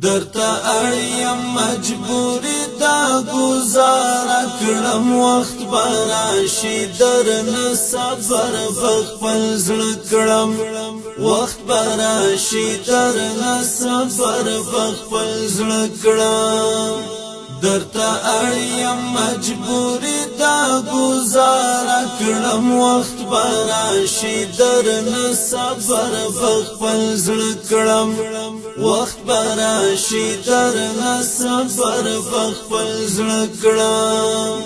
درته اړیم مجبوری دا گزاره کړم وخت به راشي درنه صبر به خپل زړه کړم وخت به راشي درنه صبر به خپل زړه کړم درته اړیم مجبوری دا گزاره کړم وخت به راشي درنه صبر به خپل زړه کړم وخت به راشي درنه صبر به خپل زړه کړم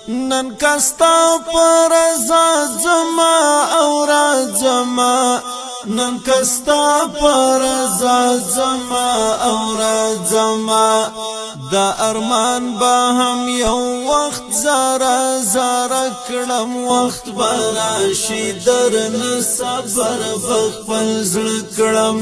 نن کستا پر رضا زما او راځما نن کستا پر رضا زما او راځما دا ارمان با هم یو وخت زارا زارا کړم وخت به راشي درنه صبر به خپل زړه کړم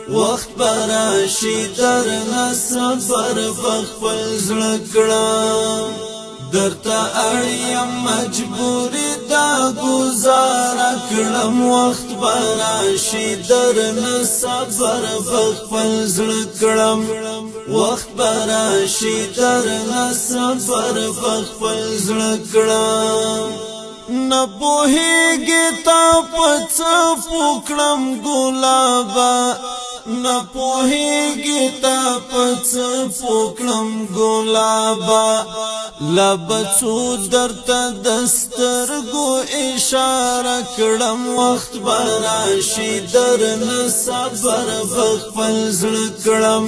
وخت به راشي درنه صبر به خپل زړه کړم درته اړیم مجبوری دا گزاره کړم وخت به راشي درنه صبر به خپل زړه کړم وخت به راشي درنه صبر به خپل زړه کړم نه پوهیږي تا په څه پوکړم ګلابه نه پوهیږي تا په څه پوکړم ګلابه لبڅو درته د سترګو اشاره کړم وخت به راشي درنه صبر به خپل زړه کړم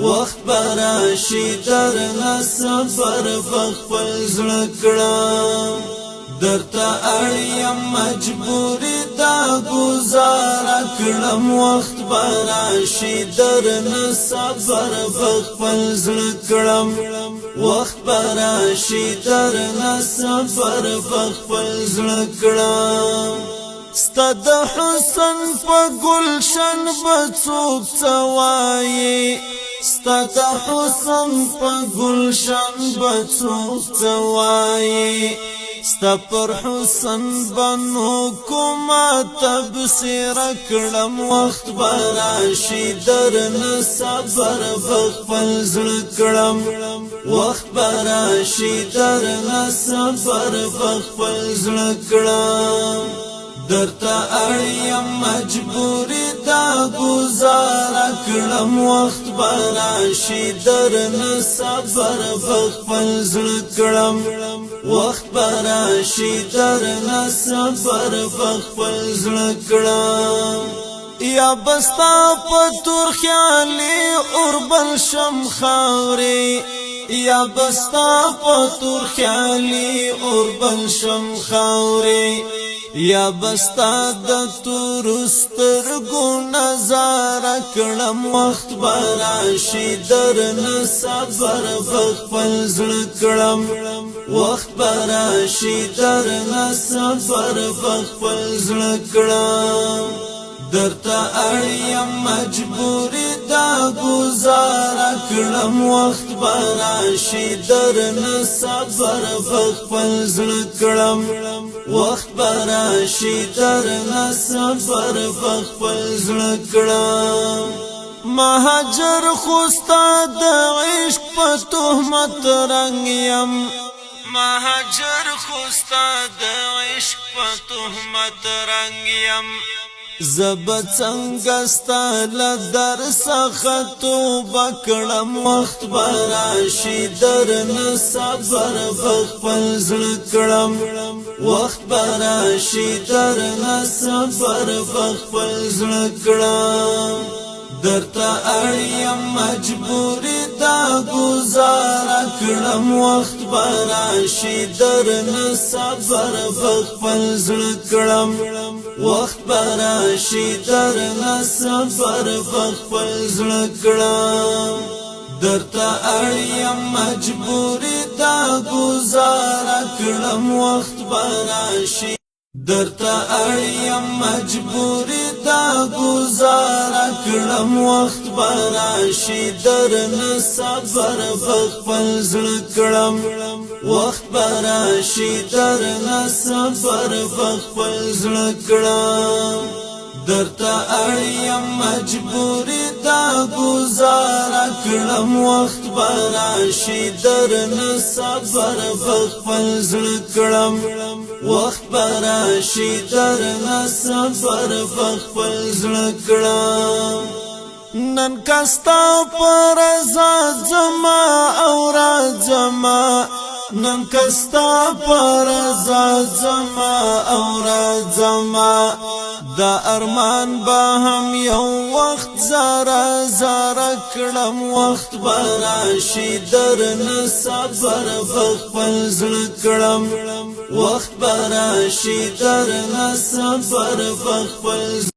وخت به راشي درنه صبر به خپل زړه کړم درته اړیم مجبوری دا گزاره کړم وخت به راشي درنه صبر به خپل زړه کړم وخت به راشي درنه صبر به خپل زړه کړم ستا د حسن په گلشن به څوک څه وایي ستا د حسن په گلشن به څوک څه وایي ستا پر حسن بنو کومه تبصره کړم وخت به راشي درنه صبر به خپل زړه کړم وخت به راشي درنه صبر به خپل زړه کړم درته اړیم مجبوری دا گزاره کړم وخت به راشي درنه صبر به خپل زړه کړم وخت به راشي درنه صبر به خپل زړه کړم یا بستا په تور خیالي اوربل شم خاوري یا بستا په تور خیالي اوربل شم خاوري یا بستا د تور سترګو نظاره کړم وخت به راشي درنه صبر به خپل زړه کړم وخت به راشي درنه صبر به خپل زړه کړم درته اړیم مجبوری دا گزاره کړم وخت به راشي درنه صبر به خپل زړه کړم وخت به راشي درنه صبر به خپل زړه کړم مهاجر خوستا د عشق په تهمت رنګ یم مهاجر خوستا د عشق په تهمت رنګ یم زب څنګه ستاله در څخه توبه کړم وخت به راشي درنه صبر به خپل زړه کړم وخت به راشي درنه صبر به خپل زړه کړم درته اړیم مجبوری دا گزاره کړم وخت به راشي درنه صبر به خپل زړه کړم وخت به راشي درنه صبر به خپل زړه کړم درته اړیم مجبوری دا گزاره کړم وخت به راشي درته اړیم مجبوری دا گزاره کړم وخت به راشي درنه صبر به خپل زړه کړم وخت به راشي درنه صبر به خپل زړه کړم درته اړیم مجبوری دا گزاره کړم وخت براشي درنه صبر بخپل زړه کړم وخت براشي درنه صبر بخپل زړه کړم نن کستا پر رضا زما او راځما نن کستا پر رضا زما او راځما دا ارمان با هم یو وخت زارا زارا کړم وخت براشي درنه صبر بخپل زړه کړم وخت براشي درنه صبر بخپل